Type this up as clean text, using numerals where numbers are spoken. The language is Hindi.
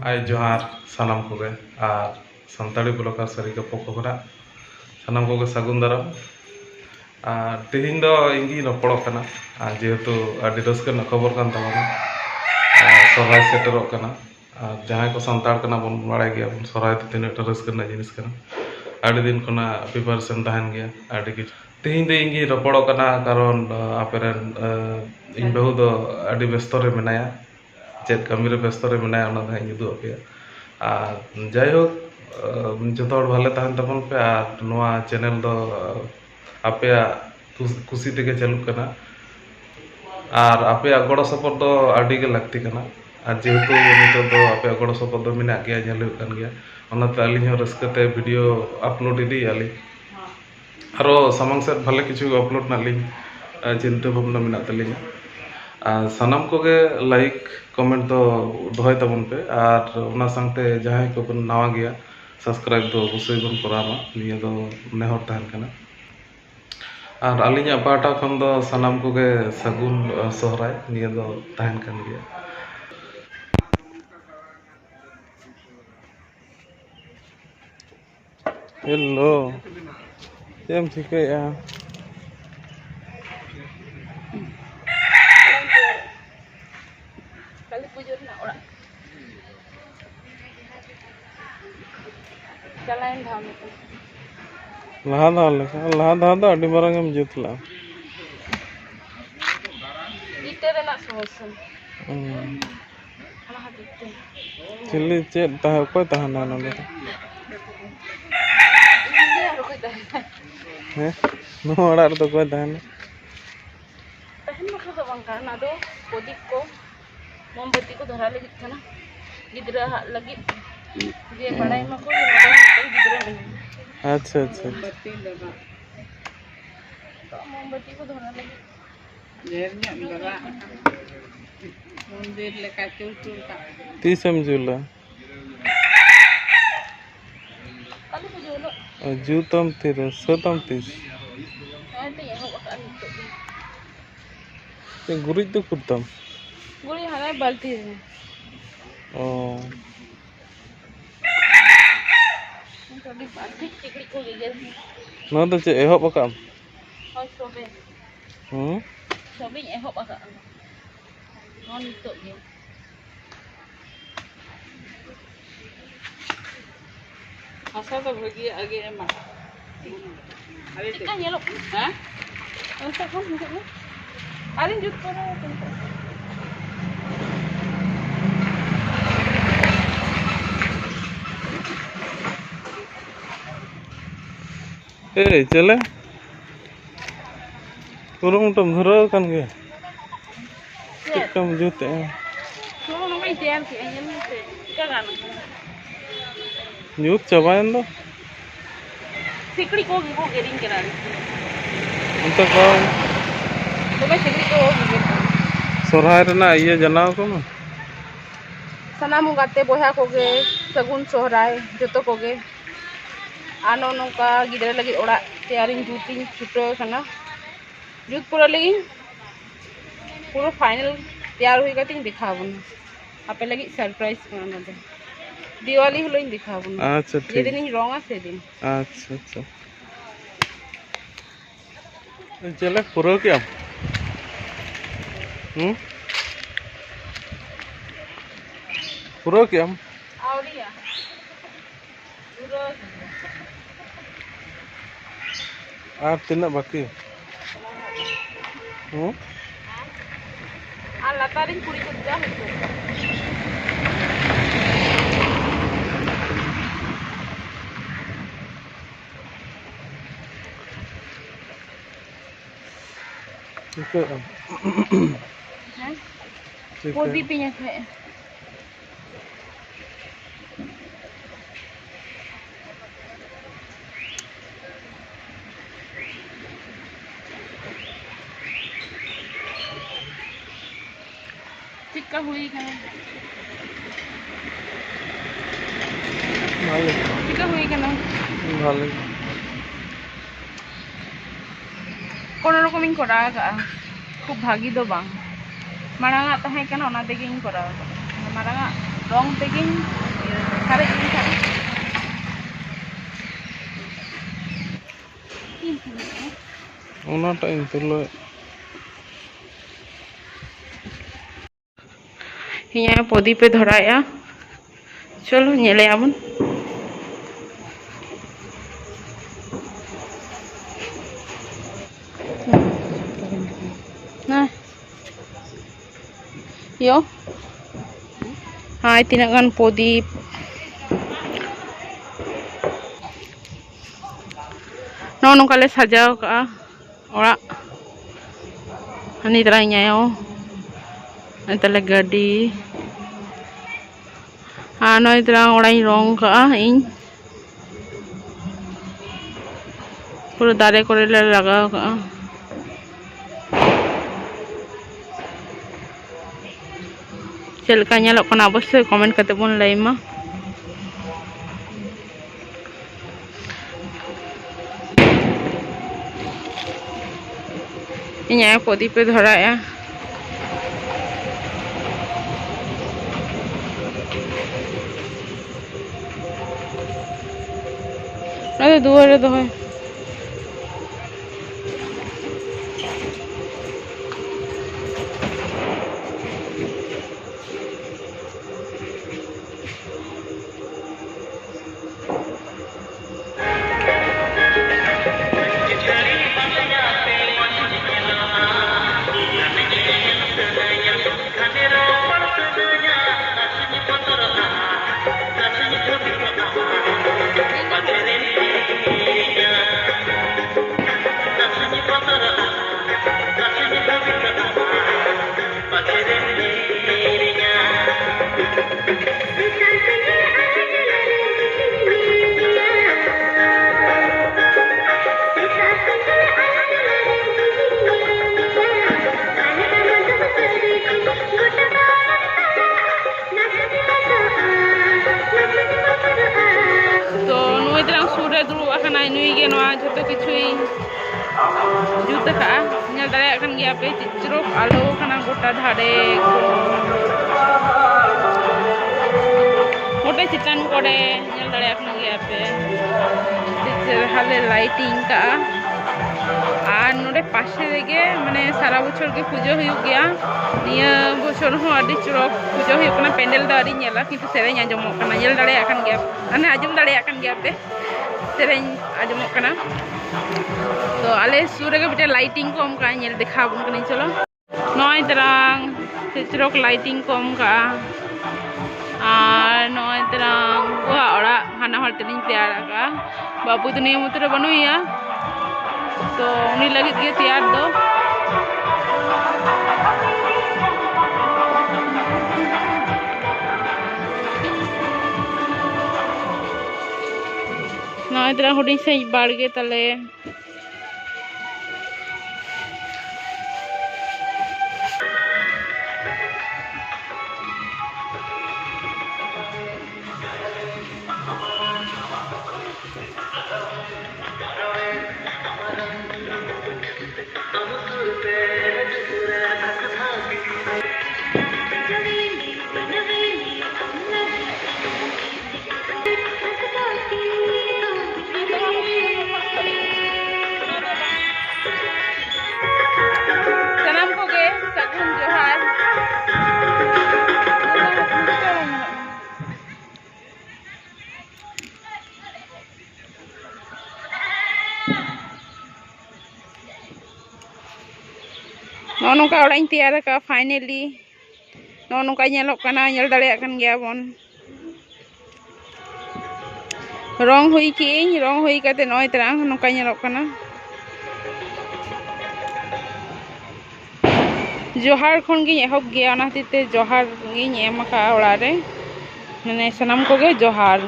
Hai Johar, salam koge আর সান্তাড়ি ব্লগার সারিকা পক্ষ করা Sanam koge sagun daram R তেহিন do ingi ropodok kana jehetu adi raska na khobor kan tabona sorai seterok kana jahay ko santar kana bon baray gaya bon sorai te tine ta raska na jinis kana adi din khona preparation tahen gaya adi kichu তেহিন do ingi ropodok kana karon aperen in bahu do adi bestore menaya चेत कमी व्यस्त मेना उदू पे जाइ होक जो भाले तहन तबन पे चैनल दो आपे खुशी तेगे चालू करना और आपे गड़ सपोर्ट दो आड़ी के लगती करना जेहेतु नितो दो आपे गड़ सपोर्ट दो मेना गया झेल कन गया ओनाते अली हो रस्कते वीडियो अपलोड इदी अली आरो सामंग सेट भले किछु अपलोड नाली चिंता भावना मेना तलिंग सानाम कोगे लाइक कमेंट तो दोहय तबन पे और ओना संगते जहां को बन नवा गया सब्सक्राइब तो अवश्य बन करामा निया दो नेहर तहन कना और अलिया पाटा खन दो सानाम कोगे सगुन सोहराय निया दो तहन कन गया हेलो तेम ठीके या लहा धाम अड़ी मारंग जुतला चिल्ली चेत कोई तहना नोंदे हैं नो ओड़ा रे तो कोई तहना तहन मखा दो बांग kana do kodik ko मोमबत्ती को धरा लगी था ना गिदरा लगी ये पढ़ाई में को गिदरा नहीं अच्छा अच्छा मोमबत्ती लगा तो मोमबत्ती को धरा लगी जेरnya लगा मंदिर लेका चुल का ती समझुला कल को जोलो जूतम तेरे सतम तीस ऐसे ये हो अन ते गुरी तो कुतम गुड़ी हरा बाल्टी है ओ थोड़ी बाल्टी टिकड़ी को ले गया ना तो चे एहो पकाम और सोबे सोबे एहो पका नॉन तो ये आशा तो भगी आगे एमा अरे चिकन ये लो हां ऐसा कौन है अरे जुट करो तुमको ए चले कुरुमुटम धरो kan ge चिकन जुते तो ना भाई तैयार किया ये क्या गाना जुत चबायन दो सिकड़ी को गेरिंग करा अंत को तो मैं सिकड़ी को सोरहाय रना ये जनाव को ना सनाम गाते बोहा कोगे सगुन सोहराय जतो कोगे आनो नोका गिदरा लगी ओड़ा तैयारिंग जूतिंग छुटो कना जूत पूरा लगी पूरा फाइनल तैयार हुई गतिंग दिखाबन आपे लगी सरप्राइज करना दे दिवाली हलोइन दिखाबन अच्छा ठीक ये दिन ही रोंगा से दिन अच्छा अच्छा चले पूरा क्या पूरा क्या आवड़िया पूरा आप तीन बाकी लतारिंग पूरी को जा ठीक है वो भी पिया है चिक्का हुई कना ভালো चिक्का हुई कना ভালো কোনো রকমই করা খুব ভাগি দো বাং মারাঙা তাহে কেন ওনা থেকে ইন করা maranga rong teging sare ini kan Una tak intulo. यहाँ पौधी पे धराया चलो नेले आमन nah yo hai tinagan podi nong kale sajau ka ora ani terangnya yo antara gadi ano terang orang rong ka in pura dare kore laga ka चलका nyalok kana अवश्य कमेंट करते बोन लाई मा इन्हें पौधी पे धराया अरे दुआरे दो है joto kichui juta ka nyal dare akan gi ape cicrok alo kana gota dhare mote chitan kore nyal dare akan gi ape cicr hale lighting ka আর নোডে পাশে রেগে মানে সারা বছর গে পুজো হইুক গিয়া নিয়া বছর হো আদি চরক পুজো হইুক না প্যান্ডেল दा আদি নেলা কিন্তু সেরেñ আজমক কানা নেল দাড়ে আকান গিয়া আনে আজম দাড়ে আকান গিয়া पे सेरेñ आजमक कना तो आले सुर गे बिटे लाइटिंग को हमका नेल देखा बुन कनी चलो नय तरंग चित्रक लाइटिंग को हमका और नय तरंग बुआ ओड़ा हाना हर तलिन तैयार का बाबू दुनिया मुतरे बनुया तो उनी लगी के तैयार दो ना इतना हुडी से बाढ़ के तले नौका ओड़ाई तैयार का फाइनली नौका नेल दाड़े गया बन रंग हुई की रंग हुई काते नय तरह नौका जोहार खन गी एहब गया जोहार गी एम का ओड़ा रे माने सनाम को गे जोहार।